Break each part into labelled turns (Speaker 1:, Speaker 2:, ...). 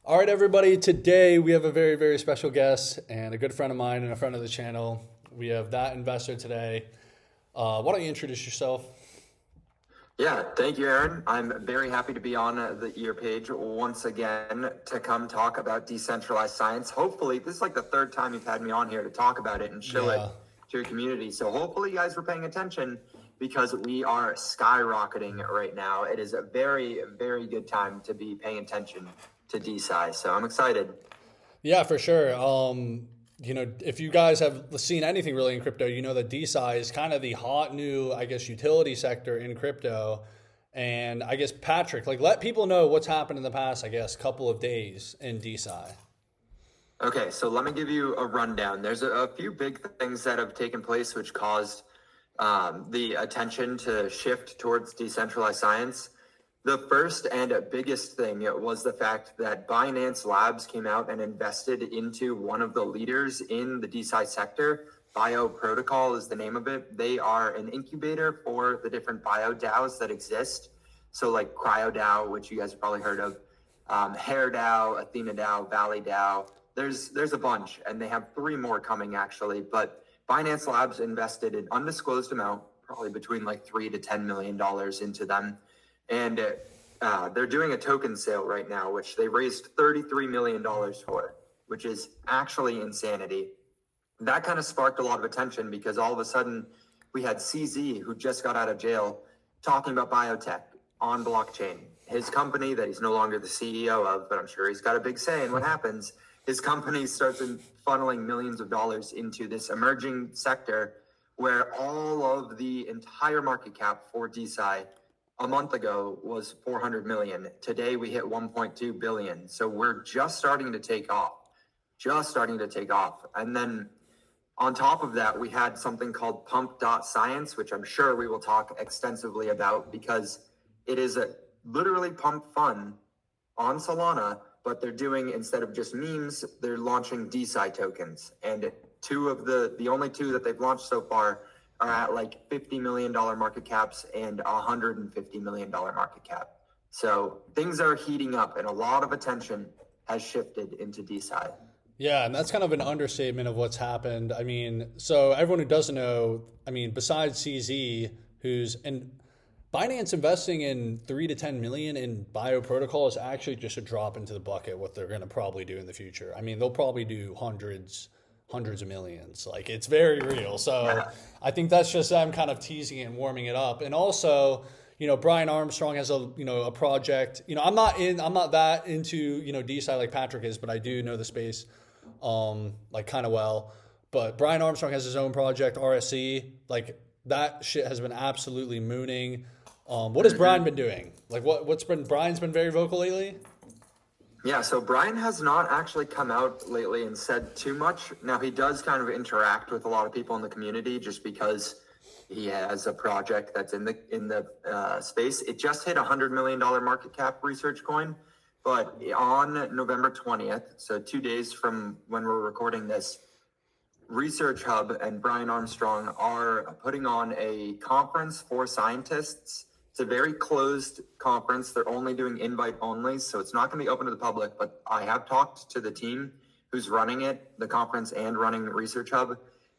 Speaker 1: All right, everybody. Today we have a very, very special guest and a good friend of mine and a friend of the channel. We have that investor today. Why don't you introduce yourself?
Speaker 2: Yeah, thank you, Aaron. I'm very happy to be on your page once again to come talk about decentralized science. Hopefully, this is like the third time you've had me on here to talk about it and show it
Speaker 1: Yeah.
Speaker 2: to your community. So hopefully, you guys were paying attention because we are skyrocketing right now. It is a very, very good time to be paying attention to DeSci. So I'm excited.
Speaker 1: Yeah, for sure. If you guys have seen anything really in crypto, you know that DeSci is kind of the hot new, I guess, utility sector in crypto. And I guess, Patrick, let people know what's happened in the past, I guess, couple of days in DeSci.
Speaker 2: Okay, so let me give you a rundown. There's a few big things that have taken place which caused the attention to shift towards decentralized science. The first and biggest thing was the fact that Binance Labs came out and invested into one of the leaders in the DeSci sector. Bio Protocol is the name of it. They are an incubator for the different bio DAOs that exist. So like CryoDAO, which you guys have probably heard of, Hair DAO, Athena DAO, Valley DAO. There's a bunch, and they have three more coming actually. But Binance Labs invested an undisclosed amount, probably between like $3 to $10 million into them, and they're doing a token sale right now, which they raised $33 million for, which is actually insanity. That kind of sparked a lot of attention because all of a sudden we had CZ, who just got out of jail, talking about biotech on blockchain. His company that he's no longer the CEO of, but I'm sure he's got a big say in what happens. His company starts funneling millions of dollars into this emerging sector where all of the entire market cap for DeSci a month ago was 400 million. Today we hit 1.2 billion. So we're just starting to take off. And then on top of that, we had something called pump.science, which I'm sure we will talk extensively about because it is a literally pump fun on Solana, but they're doing, instead of just memes, they're launching DeSci tokens. And the only two that they've launched so far are at like $50 million market caps and $150 million market cap. So things are heating up and a lot of attention has shifted into DeSci.
Speaker 1: Yeah, and that's kind of an understatement of what's happened. I mean, so everyone who doesn't know, I mean, besides CZ, who's and Binance investing in 3 to 10 million in bio protocol is actually just a drop into the bucket what they're going to probably do in the future. I mean, they'll probably do hundreds of millions. Like it's very real. So
Speaker 2: Yeah.
Speaker 1: I think that's just them kind of teasing it and warming it up. And also, Brian Armstrong has a project. I'm not that into, DeSci like Patrick is, but I do know the space like kind of well. But Brian Armstrong has his own project, RSC. Like that shit has been absolutely mooning. What has Brian been doing? Like what's been Brian's been very vocal lately?
Speaker 2: Yeah, so Brian has not actually come out lately and said too much. Now he does kind of interact with a lot of people in the community just because he has a project that's in the space. It just hit $100 million market cap research coin, but on November 20th, so 2 days from when we're recording this, Research Hub and Brian Armstrong are putting on a conference for scientists. It's a very closed conference. They're only doing invite only, so it's not going to be open to the public. But I have talked to the team who's running it, the conference and running Research Hub,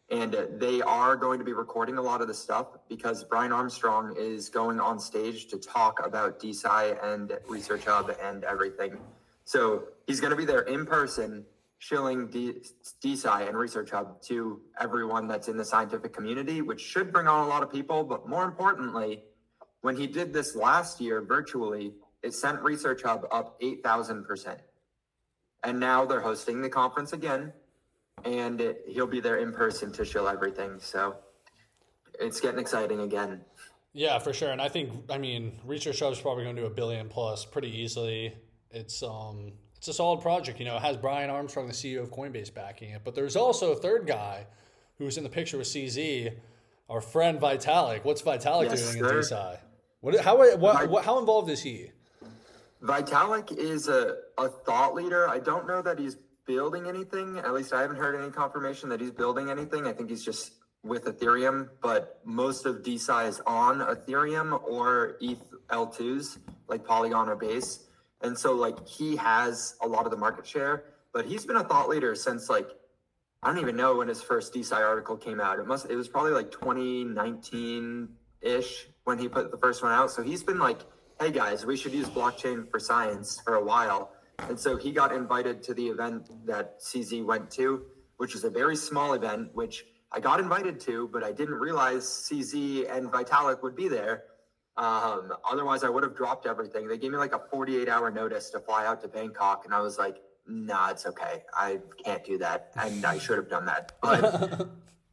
Speaker 2: and they are going to be recording a lot of the stuff because Brian Armstrong is going on stage to talk about DeSci and Research Hub and everything. So he's going to be there in person, shilling DeSci and Research Hub to everyone that's in the scientific community, which should bring on a lot of people. But more importantly, when he did this last year virtually, it sent Research Hub up 8,000%. And now they're hosting the conference again, and he'll be there in person to show everything. So it's getting exciting again.
Speaker 1: Yeah, for sure. And I mean, Research Hub is probably going to do a billion plus pretty easily. It's a solid project. It has Brian Armstrong, the CEO of Coinbase, backing it. But there's also a third guy who's in the picture with CZ, our friend Vitalik. What's Vitalik
Speaker 2: Yes,
Speaker 1: doing in
Speaker 2: sir.
Speaker 1: DeSci? How involved is he?
Speaker 2: Vitalik is a thought leader. I don't know that he's building anything. At least I haven't heard any confirmation that he's building anything. I think he's just with Ethereum, but most of DeSci is on Ethereum or ETH L2s like Polygon or Base. And so like he has a lot of the market share, but he's been a thought leader since like, I don't even know when his first DeSci article came out. It was probably like 2019-ish when he put the first one out. So he's been like, hey guys, we should use blockchain for science for a while. And so he got invited to the event that CZ went to, which is a very small event, which I got invited to, but I didn't realize CZ and Vitalik would be there. Otherwise I would have dropped everything. They gave me like a 48-hour notice to fly out to Bangkok. And I was like, nah, it's okay. I can't do that. And I should have done that, but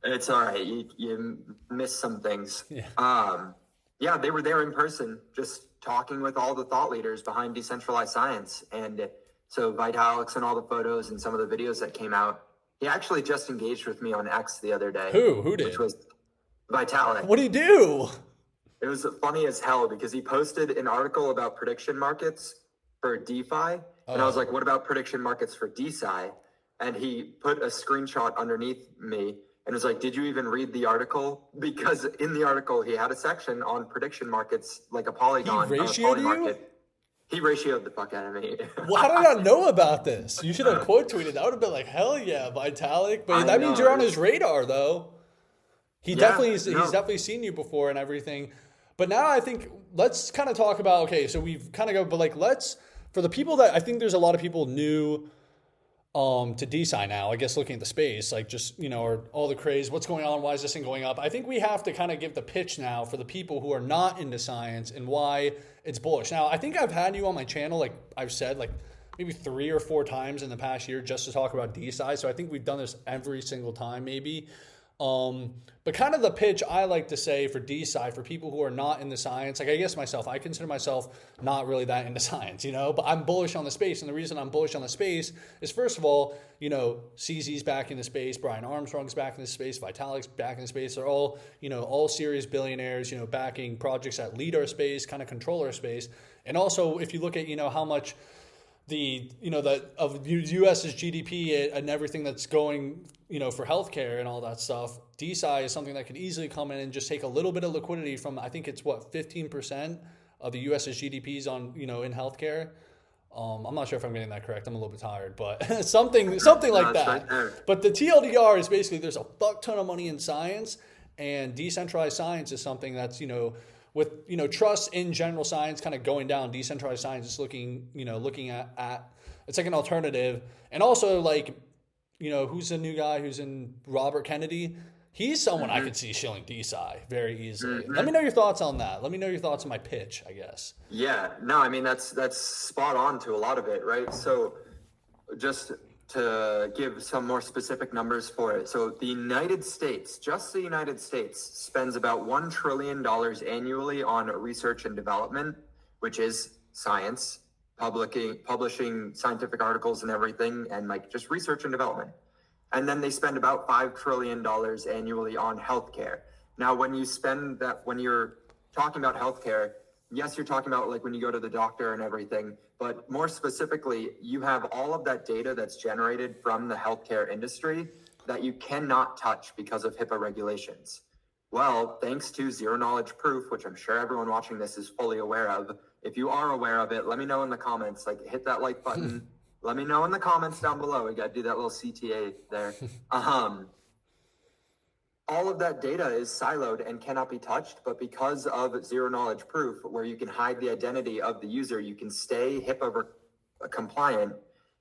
Speaker 2: it's all right. You miss some things.
Speaker 1: Yeah.
Speaker 2: Yeah, they were there in person, just talking with all the thought leaders behind decentralized science. And so Vitalik's and all the photos and some of the videos that came out, he actually just engaged with me on X the other day.
Speaker 1: Who did?
Speaker 2: Which was Vitalik.
Speaker 1: What did he do?
Speaker 2: It was funny as hell because he posted an article about prediction markets for DeFi. And I was like, what about prediction markets for DeSci? And he put a screenshot underneath me and was like, did you even read the article? Because in the article, he had a section on prediction markets, like a polygon.
Speaker 1: He ratioed you?
Speaker 2: He ratioed the fuck out of me.
Speaker 1: Well, how did I not know about this? You should have quote tweeted. That would have been like, hell yeah, Vitalik. But that means you're on his radar, though. He's definitely seen you before and everything. But now I think let's kind of talk about, okay, so we've kind of but like for the people that I think there's a lot of people new to DeSci now, I guess looking at the space, like just, or all the craze, what's going on, why is this thing going up? I think we have to kind of give the pitch now for the people who are not into science and why it's bullish. Now, I think I've had you on my channel, like I've said, like maybe 3 or 4 times in the past year just to talk about DeSci. So I think we've done this every single time maybe. But kind of the pitch I like to say for DeSci, for people who are not into science, like I guess myself, I consider myself not really that into science, but I'm bullish on the space. And the reason I'm bullish on the space is, first of all, CZ's back in the space, Brian Armstrong's back in the space, Vitalik's back in the space. They're all, all serious billionaires, backing projects that lead our space, kind of control our space. And also, if you look at, how much of U.S.'s GDP and everything that's going, for healthcare and all that stuff, DeSci is something that could easily come in and just take a little bit of liquidity from, I think it's 15% of the U.S.'s GDPs on, in healthcare. I'm not sure if I'm getting that correct. I'm a little bit tired, but something like that. Right. But the TLDR is basically there's a fuck ton of money in science, and decentralized science is something that's, with trust in general science kind of going down, decentralized science is looking at it's like an alternative. And also like, who's the new guy who's in Robert Kennedy? He's someone I could see shilling DeSci very easily. Let me know your thoughts on that. Let me know your thoughts on my pitch, I guess.
Speaker 2: Yeah, no, I mean, that's spot on to a lot of it, right? So just to give some more specific numbers for it. So the United States, just the United States, spends about $1 trillion annually on research and development, which is science, publishing scientific articles and everything, and like just research and development. And then they spend about $5 trillion annually on healthcare. Now, when you spend that, when you're talking about healthcare, yes, you're talking about like when you go to the doctor and everything, but more specifically, you have all of that data that's generated from the healthcare industry that you cannot touch because of HIPAA regulations. Well, thanks to zero knowledge proof, which I'm sure everyone watching this is fully aware of. If you are aware of it, let me know in the comments, like hit that like button. Let me know in the comments down below. We got to do that little CTA there. All of that data is siloed and cannot be touched, but because of zero knowledge proof, where you can hide the identity of the user, you can stay HIPAA compliant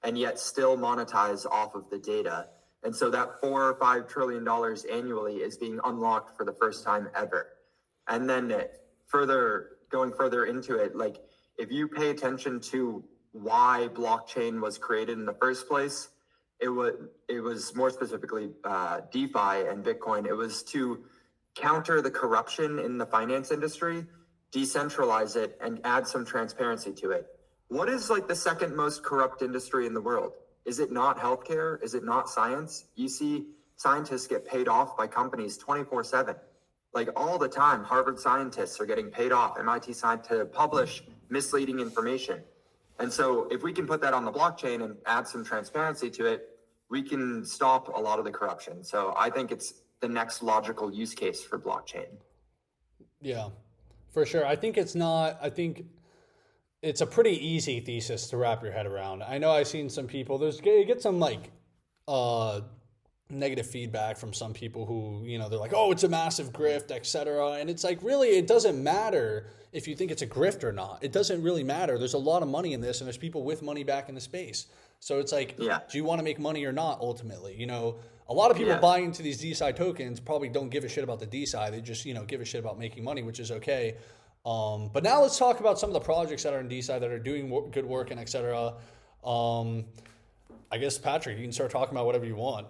Speaker 2: and yet still monetize off of the data. And so that $4 or $5 trillion annually is being unlocked for the first time ever. And then going further into it, like if you pay attention to why blockchain was created in the first place, it was more specifically DeFi and Bitcoin. It was to counter the corruption in the finance industry, decentralize it, and add some transparency to it. What is like the second most corrupt industry in the world? Is it not healthcare? Is it not science? You see scientists get paid off by companies 24/7. Like all the time, Harvard scientists are getting paid off, MIT scientists to publish misleading information. And so if we can put that on the blockchain and add some transparency to it, we can stop a lot of the corruption. So I think it's the next logical use case for blockchain.
Speaker 1: Yeah, for sure. I think it's a pretty easy thesis to wrap your head around. I know I've seen some people. You get some like uh, negative feedback from some people who they're like, oh, it's a massive grift, etc. And it's like, really, it doesn't matter if you think it's a grift or not. It doesn't really matter. There's a lot of money in this, and there's people with money back in the space. So it's like,
Speaker 2: Yeah.
Speaker 1: do you want to make money or not? Ultimately, a lot of people
Speaker 2: Yeah.
Speaker 1: buying into these DeSci tokens probably don't give a shit about the DeSci. They just give a shit about making money, which is okay. But now let's talk about some of the projects that are in DeSci that are doing good work and etc. I guess, Patrick, you can start talking about whatever you want.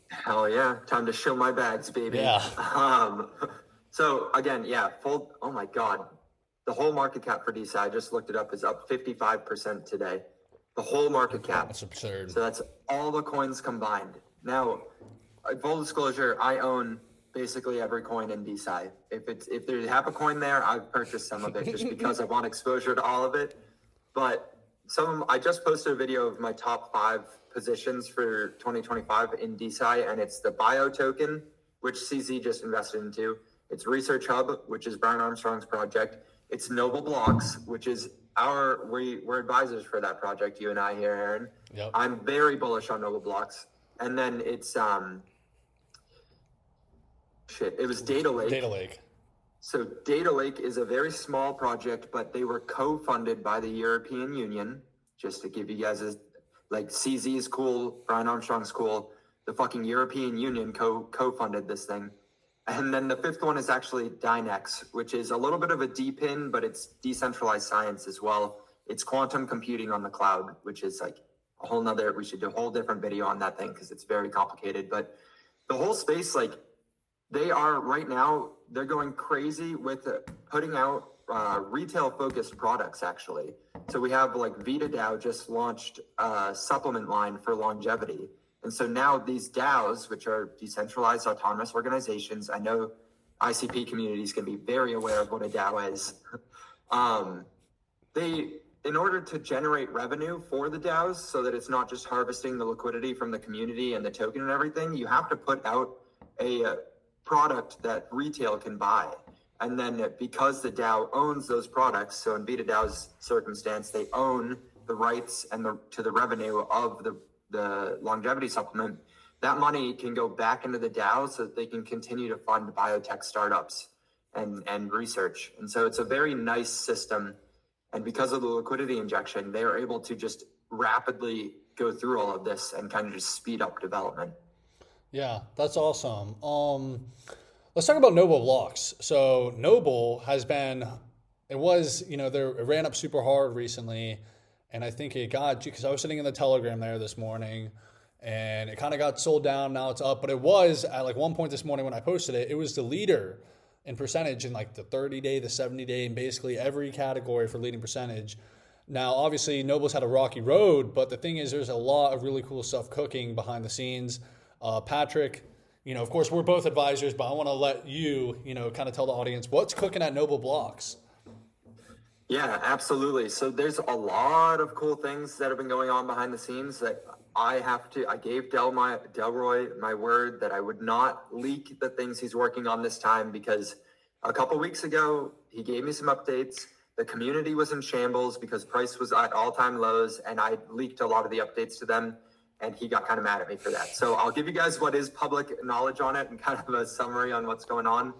Speaker 2: Hell yeah. Time to show my bags, baby.
Speaker 1: Yeah.
Speaker 2: So again, yeah, oh my God. The whole market cap for DeSci, I just looked it up, is up 55% today. The whole market cap.
Speaker 1: That's absurd.
Speaker 2: So that's all the coins combined. Now, full disclosure, I own basically every coin in DeSci. If there's half a coin there, I've purchased some of it just because I want exposure to all of it. But I just posted a video of my top 5 positions for 2025 in DeSci, and it's the Bio token, which CZ just invested into. It's Research Hub, which is Brian Armstrong's project. It's Noble Blocks, which is we're advisors for that project, you and I here, Aaron.
Speaker 1: Yep.
Speaker 2: I'm very bullish on Noble Blocks. And then it's it was Data Lake.
Speaker 1: Data Lake.
Speaker 2: So Data Lake is a very small project, but they were co-funded by the European Union. Just to give you guys like CZ is cool, Brian Armstrong's cool. The fucking European Union co-funded this thing. And then the 5th one is actually Dynex, which is a little bit of a DePIN, but it's decentralized science as well. It's quantum computing on the cloud, which is like a whole nother, we should do a whole different video on that thing because it's very complicated. But the whole space, like they are right now, they're going crazy with putting out retail focused products actually. So we have like VitaDAO just launched a supplement line for longevity. And so now these DAOs, which are decentralized autonomous organizations, I know ICP communities can be very aware of what a DAO is. In order to generate revenue for the DAOs so that it's not just harvesting the liquidity from the community and the token and everything, you have to put out a product that retail can buy. And then because the DAO owns those products, so in VitaDAO's circumstance, they own the rights and to the revenue of the longevity supplement, that money can go back into the DAO so that they can continue to fund biotech startups and research. And so it's a very nice system. And because of the liquidity injection, they are able to just rapidly go through all of this and kind of just speed up development.
Speaker 1: Yeah, that's awesome. Let's talk about Noble Blocks. So Noble has been, it ran up super hard recently. And I think it got, because I was sitting in the Telegram there this morning and it kind of got sold down. Now it's up, but it was at like one point this morning when I posted it, it was the leader in percentage in like the 30-day, the 70-day, and basically every category for leading percentage. Now, obviously, Noble's had a rocky road, but the thing is there's a lot of really cool stuff cooking behind the scenes. Patrick, of course, we're both advisors, but I want to let you, kind of tell the audience what's cooking at Noble Blocks.
Speaker 2: Yeah, absolutely. So there's a lot of cool things that have been going on behind the scenes that I gave Delroy my word that I would not leak the things he's working on this time, because a couple weeks ago, he gave me some updates. The community was in shambles because price was at all-time lows, and I leaked a lot of the updates to them, and he got kind of mad at me for that. So I'll give you guys what is public knowledge on it and kind of a summary on what's going on.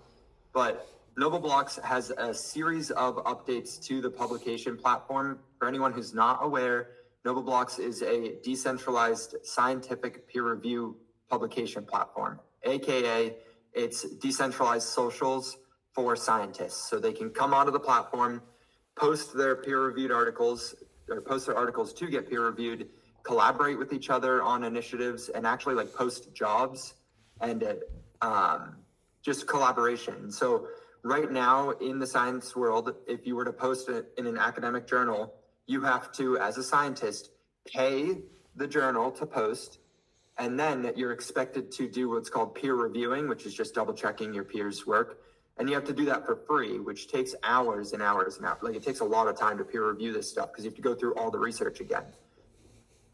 Speaker 2: But Noble Blocks has a series of updates to the publication platform. For anyone who's not aware, Noble Blocks is a decentralized scientific peer review publication platform, aka it's decentralized socials for scientists. So they can come onto the platform, post their peer-reviewed articles, or post their articles to get peer-reviewed, collaborate with each other on initiatives, and actually like post jobs and just collaboration. So right now in the science world, if you were to post it in an academic journal, you have to, as a scientist, pay the journal to post, and then you're expected to do what's called peer reviewing, which is just double checking your peers' work. And you have to do that for free, which takes hours and hours and hours. Like, it takes a lot of time to peer review this stuff because you have to go through all the research again.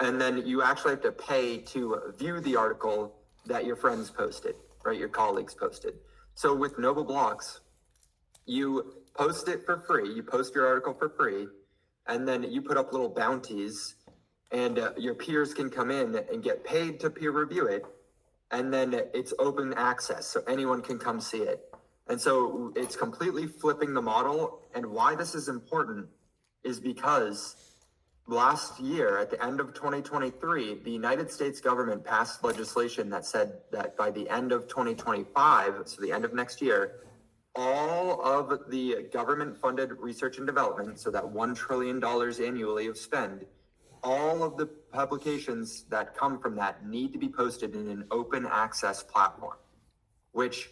Speaker 2: And then you actually have to pay to view the article that your friends posted, right? Your colleagues posted. So with Noble Blocks, you post it for free. You post your article for free. and then you put up little bounties, and your peers can come in and get paid to peer review it, and then it's open access, so anyone can come see it. And so it's completely flipping the model. And why this is important is because last year, at the end of 2023, the United States government passed legislation that said that by the end of 2025, so the end of next year, all of the government-funded research and development, so that $1 trillion annually of spend, all of the publications that come from that need to be posted in an open access platform, which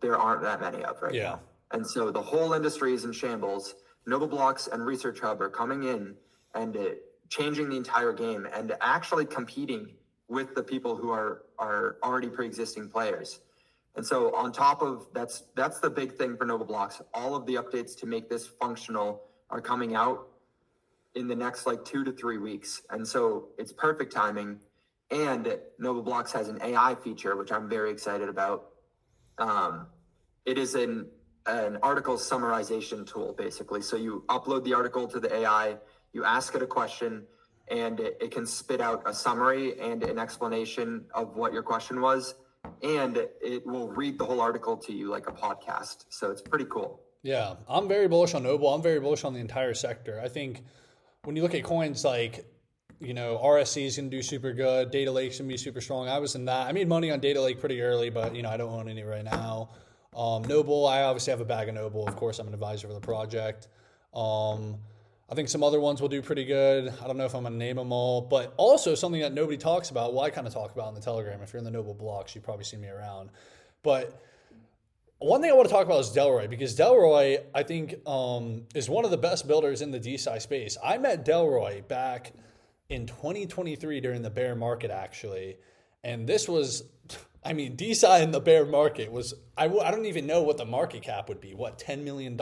Speaker 2: there aren't that many of right now. And so the whole industry is in shambles. NobleBlocks and Research Hub are coming in and changing the entire game and actually competing with the people who are already pre-existing players. And so on top of that's the big thing for NobleBlocks. All of the updates to make this functional are coming out in the next like 2 to 3 weeks. And so it's perfect timing. And NobleBlocks has an AI feature, which I'm very excited about. It is an article summarization tool, basically. So you upload the article to the AI, you ask it a question, and it can spit out a summary and an explanation of what your question was. And it will read the whole article to you like a podcast. So it's pretty cool.
Speaker 1: Yeah, I'm very bullish on Noble. I'm very bullish on the entire sector. I think when you look at coins like, RSC is going to do super good. Data Lake's going to be super strong. I was in that. I made money on Data Lake pretty early, but, I don't own any right now. Noble, I obviously have a bag of Noble. Of course, I'm an advisor for the project. I think some other ones will do pretty good. I don't know if I'm going to name them all. But also something that nobody talks about, well, I kind of talk about in the Telegram. If you're in the Noble blocks, you probably see me around. But one thing I want to talk about is Delroy, because Delroy, I think, is one of the best builders in the DeSci space. I met Delroy back in 2023 during the bear market, actually. And this was, DeSci in the bear market was, I don't even know what the market cap would be. What, $10 million?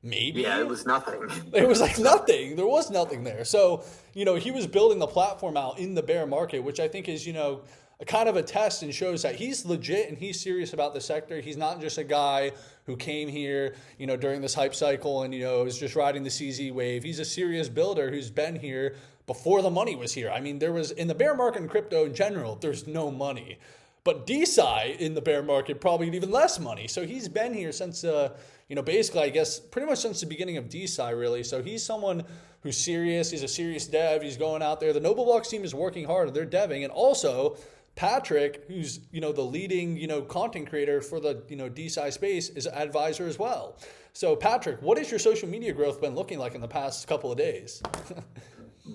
Speaker 1: Maybe?
Speaker 2: Yeah, it was nothing.
Speaker 1: It was like nothing. There was nothing there. So, he was building the platform out in the bear market, which I think is, a kind of a test and shows that he's legit and he's serious about the sector. He's not just a guy who came here, during this hype cycle and, is just riding the CZ wave. He's a serious builder who's been here before the money was here. There was, in the bear market and crypto in general, there's no money. But DeSci in the bear market, probably even less money. So he's been here since, basically, I guess, pretty much since the beginning of DeSci, really. So he's someone who's serious. He's a serious dev. He's going out there. The NobleBlocks team is working hard. They're deving. And also, Patrick, who's, the leading, content creator for the, DeSci space, is an advisor as well. So, Patrick, what has your social media growth been looking like in the past couple of days?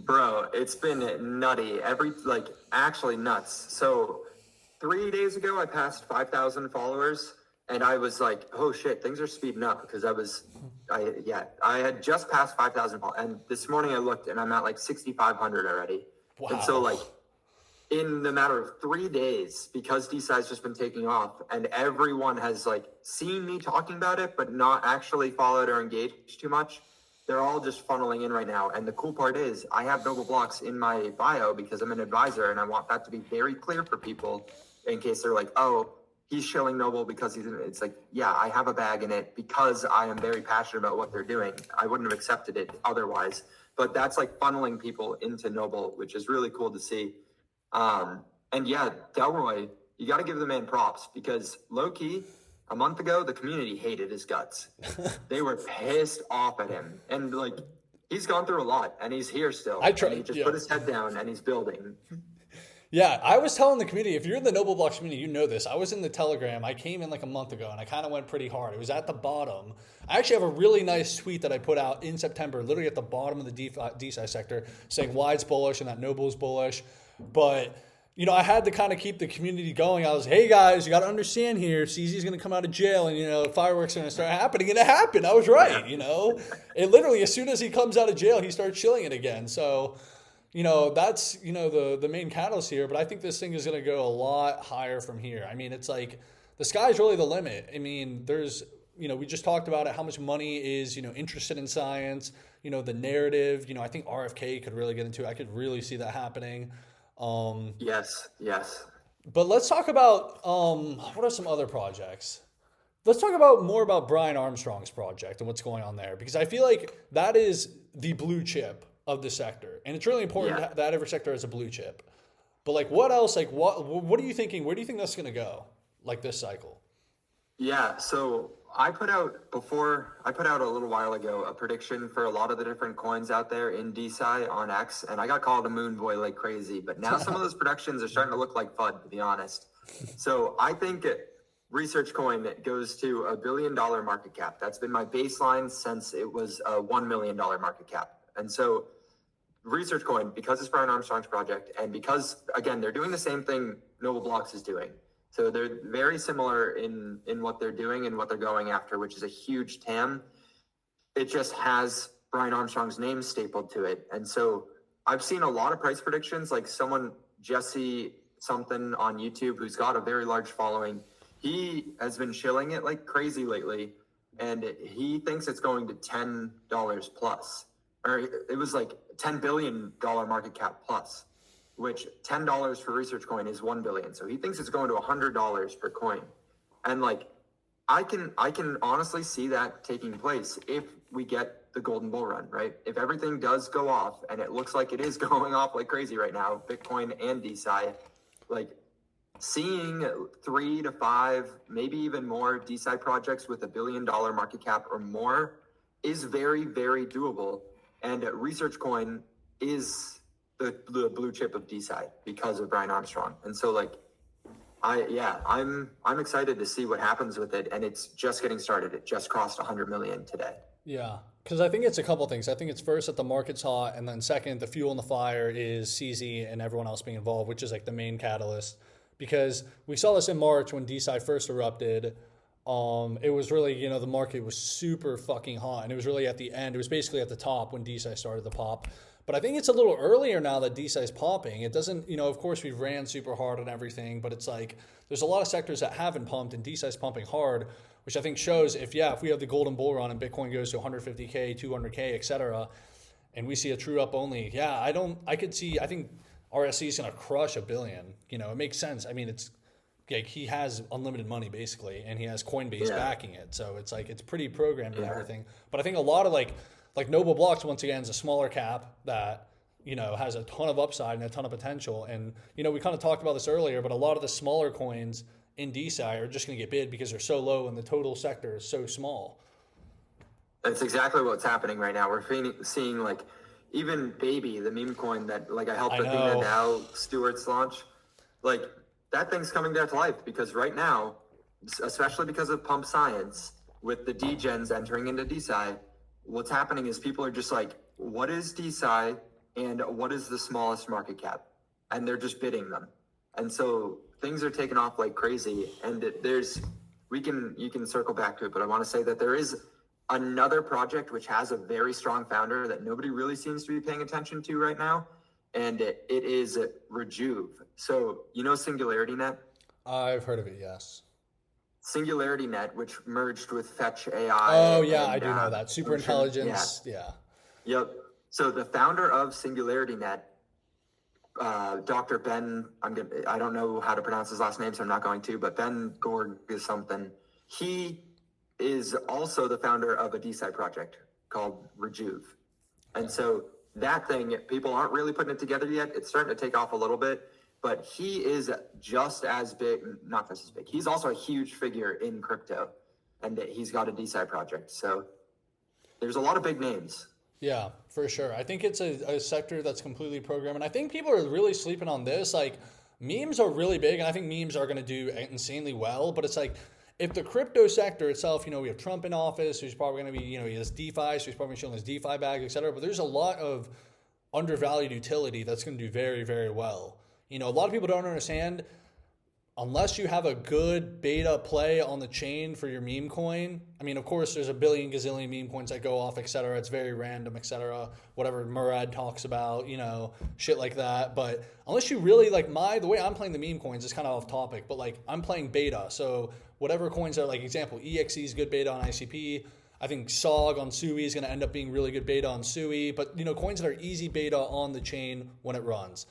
Speaker 2: Bro, it's been nutty. Actually nuts. So 3 days ago, I passed 5,000 followers, and I was like, oh shit, things are speeding up, because I had just passed 5,000 followers, and this morning I looked and I'm at like 6,500 already. Wow. And so in the matter of 3 days, because DeSci's just been taking off and everyone has seen me talking about it, but not actually followed or engaged too much, they're all just funneling in right now. And the cool part is I have NobleBlocks in my bio because I'm an advisor, and I want that to be very clear for people in case they're like, oh, he's shilling Noble because it's like, yeah, I have a bag in it because I am very passionate about what they're doing. I wouldn't have accepted it otherwise. But that's funneling people into Noble, which is really cool to see. And yeah, Delroy, you got to give the man props, because low key, a month ago, the community hated his guts. They were pissed off at him. And he's gone through a lot, and he's here still. He just put his head down and he's building.
Speaker 1: Yeah, I was telling the community, if you're in the NobleBlocks community, you know this. I was in the Telegram. I came in a month ago, and I kind of went pretty hard. It was at the bottom. I actually have a really nice tweet that I put out in September, literally at the bottom of the DeSci sector, saying why it's bullish and that Noble's bullish. But, I had to kind of keep the community going. I was, hey, guys, you got to understand here, CZ's going to come out of jail, and, fireworks are going to start happening. And it happened. I was right, It literally, as soon as he comes out of jail, he starts chilling it again. So, that's, the main catalyst here. But I think this thing is going to go a lot higher from here. It's the sky's really the limit. There's, we just talked about it, how much money is, interested in science, the narrative. I think RFK could really get into it. I could really see that happening.
Speaker 2: Yes.
Speaker 1: But let's talk about what are some other projects? Let's talk about more about Brian Armstrong's project and what's going on there, because I feel like that is the blue chip of the sector, and it's really important
Speaker 2: Yeah.
Speaker 1: that every sector has a blue chip. But like, what else? Like, what are you thinking? Where do you think that's going to go? Like this cycle?
Speaker 2: Yeah, so I put out a little while ago a prediction for a lot of the different coins out there in DeSci on X, and I got called a moon boy like crazy. But now some of those predictions are starting to look like FUD, to be honest. So I think Research Coin goes to $1 billion market cap. That's been my baseline since it was a $1 million market cap. And so Research Coin, because it's Brian Armstrong's project, and because again they're doing the same thing Noble Blocks is doing. So they're very similar in what they're doing and what they're going after, which is a huge TAM. It just has Brian Armstrong's name stapled to it. And so I've seen a lot of price predictions, like someone, Jesse something on YouTube, who's got a very large following. He has been shilling it like crazy lately, and he thinks it's going to $10 plus. Or it was like $10 billion market cap plus, which $10 for Research Coin is 1 billion. So he thinks it's going to $100 per coin. And like, I can honestly see that taking place if we get the golden bull run, right? If everything does go off, and it looks like it is going off like crazy right now, Bitcoin and DeSci, like seeing 3 to 5, maybe even more DeSci projects with $1 billion market cap or more is very, very doable. And Research Coin is the blue chip of DeSci because of Brian Armstrong. And so like, I'm excited to see what happens with it. And it's just getting started. It just crossed 100 million today.
Speaker 1: Yeah, because I think it's a couple things. I think it's first that the market's hot, and then second, the fuel in the fire is CZ and everyone else being involved, which is like the main catalyst. Because we saw this in March when DeSci first erupted. It was really, the market was super fucking hot, and it was really at the end. It was basically at the top when DeSci started to pop. But I think it's a little earlier now that DeSci is popping. It doesn't, of course we've ran super hard on everything, but it's like there's a lot of sectors that haven't pumped, and DeSci is pumping hard, which I think shows if we have the golden bull run and Bitcoin goes to 150K, 200K, etc., and we see a true up only, I think RSC is going to crush $1 billion. It makes sense. I mean, it's like he has unlimited money basically, and he has Coinbase backing it, so it's like it's pretty programmed and everything. But I think a lot of like Noble Blocks, once again, is a smaller cap that has a ton of upside and a ton of potential. And we kind of talked about this earlier, but a lot of the smaller coins in DeSci are just going to get bid because they're so low and the total sector is so small.
Speaker 2: That's exactly what's happening right now. We're seeing like even Baby, the meme coin that like I helped Athena Now Stewart's launch, like that thing's coming back to life because right now, especially because of pump science with the degens entering into DeSci, what's happening is people are just like, what is DeSci and what is the smallest market cap? And they're just bidding them. And so things are taking off like crazy. And you can circle back to it, but I want to say that there is another project which has a very strong founder that nobody really seems to be paying attention to right now. And it is Rejuve. So, Singularity Net?
Speaker 1: I've heard of it, yes.
Speaker 2: Singularity Net, which merged with Fetch AI.
Speaker 1: Oh, yeah, I do know that. Super intelligence, yeah.
Speaker 2: Yep. So the founder of Singularity Net, Dr. Ben, I don't know how to pronounce his last name, so I'm not going to, but Ben Gorg is something. He is also the founder of a DeSci project called Rejuve. And so that thing, people aren't really putting it together yet. It's starting to take off a little bit, but he is just as big, not just as big. He's also a huge figure in crypto, and he's got a DeSci project. So there's a lot of big names.
Speaker 1: Yeah, for sure. I think it's a sector that's completely programmed. And I think people are really sleeping on this. Like, memes are really big, and I think memes are going to do insanely well. But it's like, if the crypto sector itself, we have Trump in office, who's probably going to be, he has DeFi, so he's probably showing his DeFi bag, et cetera. But there's a lot of undervalued utility that's going to do very, very well. A lot of people don't understand, unless you have a good beta play on the chain for your meme coin. I mean, of course, there's a billion gazillion meme coins that go off, et cetera. It's very random, et cetera. Whatever Murad talks about, shit like that. But unless you really the way I'm playing the meme coins is kind of off topic, but I'm playing beta. So whatever coins are, example, EXE is good beta on ICP. I think SOG on Sui is going to end up being really good beta on Sui. But, coins that are easy beta on the chain when it runs.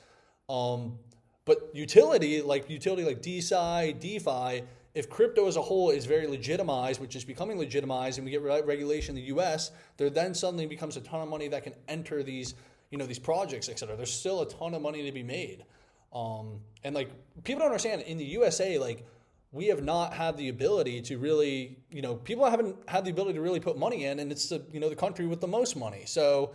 Speaker 1: But utility like DeSci, DeFi if crypto as a whole is very legitimized, which is becoming legitimized, and we get regulation in the U.S., there then suddenly becomes a ton of money that can enter these, these projects, et cetera. There's still a ton of money to be made. And like, people don't understand, in the USA, like, we have not had the ability to really, people haven't had the ability to really put money in, and it's the, the country with the most money. So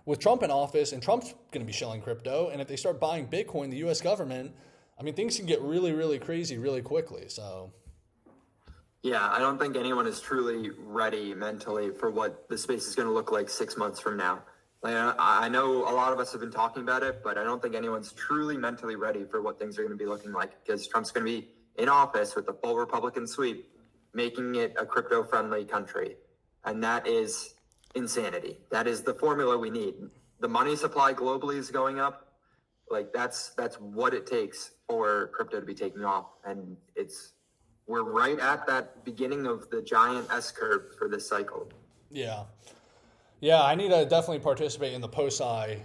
Speaker 1: with Trump in office, and Trump's going to be shelling crypto, and if they start buying Bitcoin, the U.S. government, I mean, things can get really, really crazy really quickly. So,
Speaker 2: yeah, I don't think anyone is truly ready mentally for what the space is going to look like 6 months from now. Like, I know a lot of us have been talking about it, but I don't think anyone's truly mentally ready for what things are going to be looking like, because Trump's going to be in office with the full Republican sweep, making it a crypto-friendly country. And that is insanity. That is the formula we need. The money supply globally is going up. Like, that's what it takes for crypto to be taking off. And we're right at that beginning of the giant S curve for this cycle.
Speaker 1: Yeah. Yeah, I need to definitely participate in the DeSci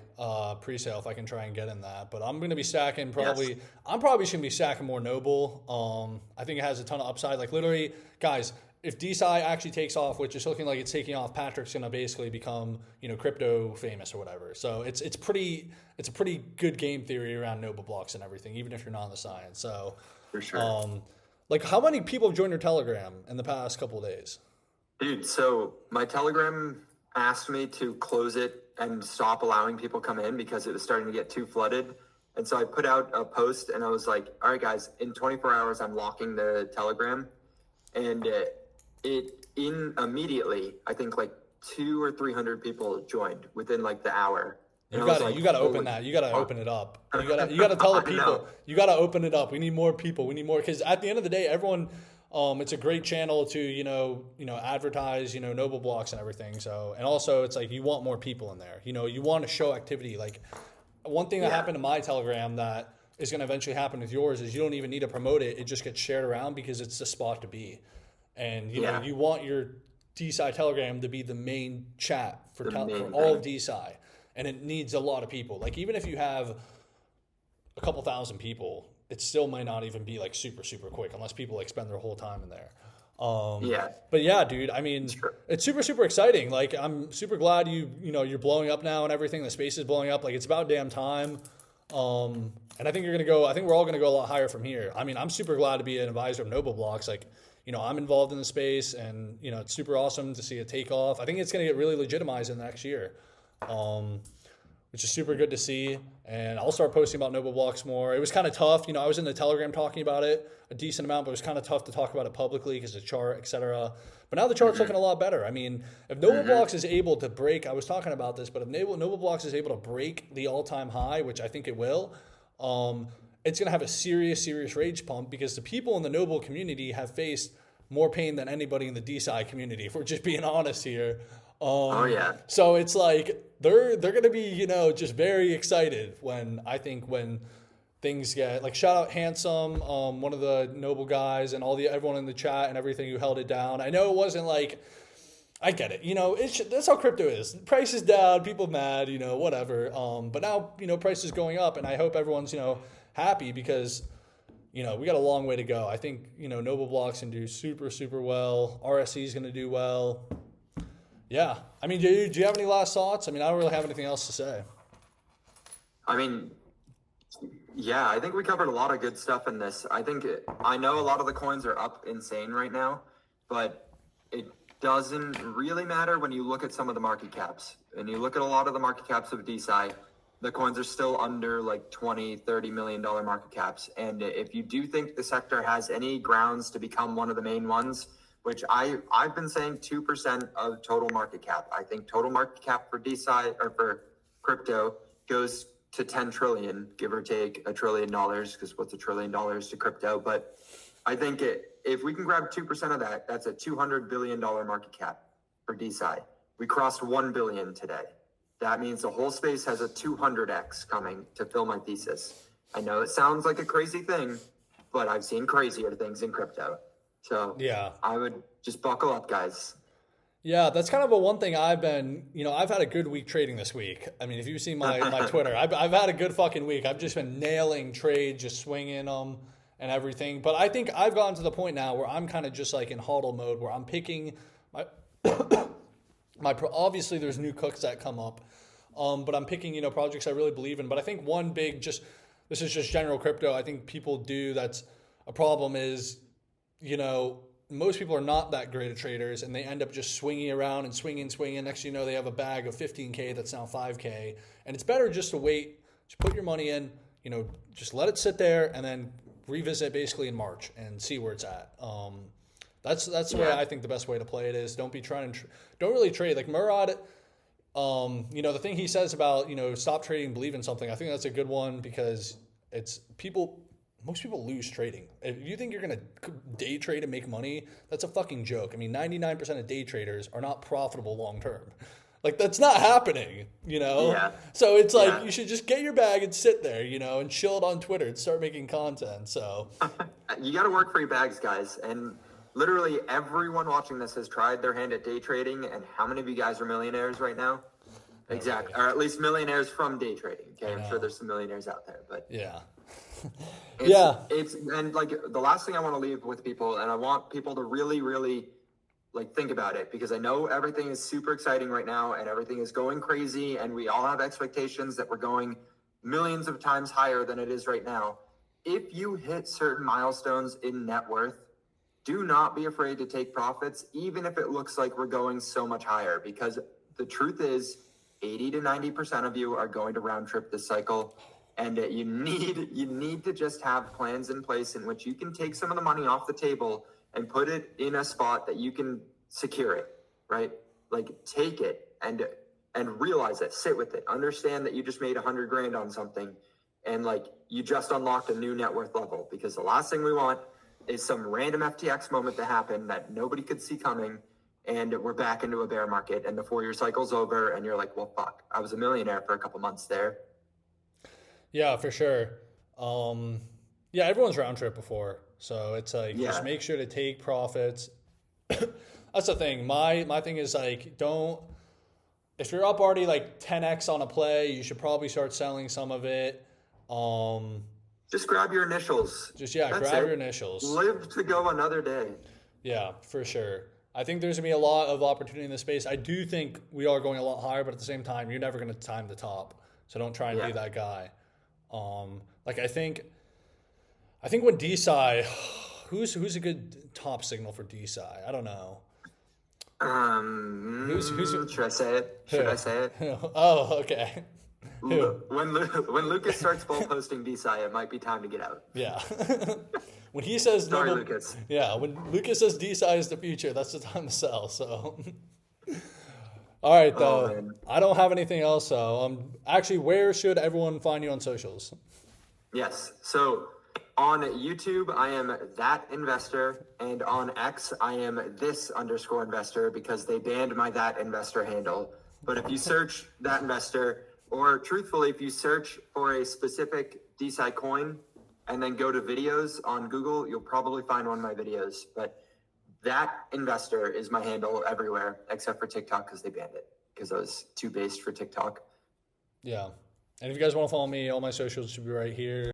Speaker 1: pre-sale if I can try and get in that. But I'm going to be stacking probably. Yes. I'm probably going to be stacking more Noble. I think it has a ton of upside. Like, literally, guys, if DeSci actually takes off, which is looking like it's taking off, Patrick's going to basically become, crypto famous or whatever. So it's a pretty good game theory around Noble blocks and everything, even if you're not in the science. So
Speaker 2: for sure.
Speaker 1: Like, how many people have joined your Telegram in the past couple of days?
Speaker 2: Dude, so my Telegram asked me to close it and stop allowing people come in because it was starting to get too flooded. And so I put out a post and I was like, all right, guys, in 24 hours, I'm locking the Telegram. And it immediately, I think like 200 or 300 people joined within like the hour.
Speaker 1: You got to open that. You got to open it up. You got to tell the people. You got to open it up. We need more people. We need more, because at the end of the day, everyone. It's a great channel to advertise Noble blocks and everything. So, and also it's like you want more people in there. You want to show activity. Like, one thing that happened to my Telegram that is going to eventually happen with yours is you don't even need to promote it. It just gets shared around because it's the spot to be. And you want your DeSci Telegram to be the main chat for all of DeSci, and it needs a lot of people. Like, even if you have a couple thousand people, it still might not even be like super, super quick unless people like spend their whole time in there. But yeah, dude, I mean, it's super, super exciting. Like, I'm super glad you're blowing up now and everything. The space is blowing up. Like, it's about damn time. And I think I think we're all going to go a lot higher from here. I mean, I'm super glad to be an advisor of Noble blocks. Like, I'm involved in the space, and, it's super awesome to see it take off. I think it's going to get really legitimized in the next year. Which is super good to see. And I'll start posting about Noble blocks more. It was kind of tough. I was in the Telegram talking about it a decent amount, but it was kind of tough to talk about it publicly because of the chart, et cetera. But now the chart's looking a lot better. I mean, if Noble blocks is able to break, I was talking about this, but if Noble blocks is able to break the all-time high, which I think it will, it's going to have a serious, serious rage pump, because the people in the Noble community have faced more pain than anybody in the DeSci community, if we're just being honest here. So it's like they're going to be, just very excited when things get, like, shout out Handsome, one of the Noble guys, and everyone in the chat and everything who held it down. I know it wasn't like, I get it, that's how crypto is. Price is down, people mad, whatever. But now, price is going up, and I hope everyone's, happy, because, we got a long way to go. I think, Noble blocks can do super, super well. RSC is going to do well. Yeah. I mean, do you have any last thoughts? I mean, I don't really have anything else to say.
Speaker 2: I mean, yeah, I think we covered a lot of good stuff in this. I know a lot of the coins are up insane right now, but it doesn't really matter when you look at some of the market caps. And you look at a lot of the market caps of DeSci, the coins are still under like $20-30 million market caps. And if you do think the sector has any grounds to become one of the main ones, which I've been saying 2% of total market cap. I think total market cap for DeSci, or for crypto, goes to 10 trillion, give or take $1 trillion, because what's $1 trillion to crypto? But I think if we can grab 2% of that, that's a $200 billion market cap for DeSci. We crossed 1 billion today. That means the whole space has a 200x coming to fill my thesis. I know it sounds like a crazy thing, but I've seen crazier things in crypto. So yeah, I would just buckle up, guys.
Speaker 1: Yeah, that's kind of a one thing I've been, I've had a good week trading this week. I mean, if you've seen my Twitter, I've had a good fucking week. I've just been nailing trades, just swinging them. and everything. But I think I've gotten to the point now where I'm kind of just like in hodl mode, where I'm picking my obviously there's new cooks that come up, but I'm picking, projects I really believe in. But I think one big, this is just general crypto, I think people do that's a problem is, most people are not that great at traders, and they end up just swinging around and swinging. Next thing you know, they have a bag of 15K that's now 5K. And it's better just to wait, just put your money in, just let it sit there and then revisit basically in March and see where it's at. That's the way I think the best way to play it is. Don't be trying to, don't really trade. Like Murad, the thing he says about, stop trading, believe in something, I think that's a good one because most people lose trading. If you think you're going to day trade and make money, that's a fucking joke. I mean, 99% of day traders are not profitable long term. Like, that's not happening,
Speaker 2: Yeah.
Speaker 1: So it's like, you should just get your bag and sit there, and chill it on Twitter and start making content. So
Speaker 2: you got to work for your bags, guys. And literally everyone watching this has tried their hand at day trading. And how many of you guys are millionaires right now? Exactly. Or at least millionaires from day trading. Okay. I'm sure there's some millionaires out there, but
Speaker 1: yeah.
Speaker 2: And like the last thing I want to leave with people, and I want people to really, really like think about it, because I know everything is super exciting right now and everything is going crazy and we all have expectations that we're going millions of times higher than it is right now. If you hit certain milestones in net worth, do not be afraid to take profits, even if it looks like we're going so much higher, because the truth is 80 to 90% of you are going to round trip this cycle. And you need to just have plans in place in which you can take some of the money off the table and put it in a spot that you can secure it, right? Like take it and realize it, sit with it, understand that you just made 100 grand on something and like you just unlocked a new net worth level, because the last thing we want is some random FTX moment to happen that nobody could see coming and we're back into a bear market and the 4-year cycle's over and you're like, well, fuck, I was a millionaire for a couple months there.
Speaker 1: Yeah, for sure. Everyone's round trip before. So it's like, just make sure to take profits. That's the thing. My thing is like, if you're up already like 10x on a play, you should probably start selling some of it.
Speaker 2: Just grab your initials.
Speaker 1: Grab your initials.
Speaker 2: Live to go another day.
Speaker 1: Yeah, for sure. I think there's going to be a lot of opportunity in this space. I do think we are going a lot higher, but at the same time, you're never going to time the top. So don't try and be that guy. I think when DeSci, who's a good top signal for DeSci? I don't know.
Speaker 2: Should I say it? I say it?
Speaker 1: Oh, okay.
Speaker 2: When Lucas starts bull posting DeSci, it might be time to get out.
Speaker 1: Yeah. When he says
Speaker 2: Lucas.
Speaker 1: Yeah, when Lucas says DeSci is the future, that's the time to sell. So. All right, though. I don't have anything else. So, actually, where should everyone find you on socials?
Speaker 2: Yes. So, on YouTube, I am That Investor, and on X, I am this_investor because they banned my That Investor handle. But if you search That Investor, or truthfully, if you search for a specific DeSci coin and then go to videos on Google, you'll probably find one of my videos. But That Investor is my handle everywhere except for TikTok because they banned it because I was too based for TikTok.
Speaker 1: Yeah. And if you guys want to follow me, all my socials should be right here.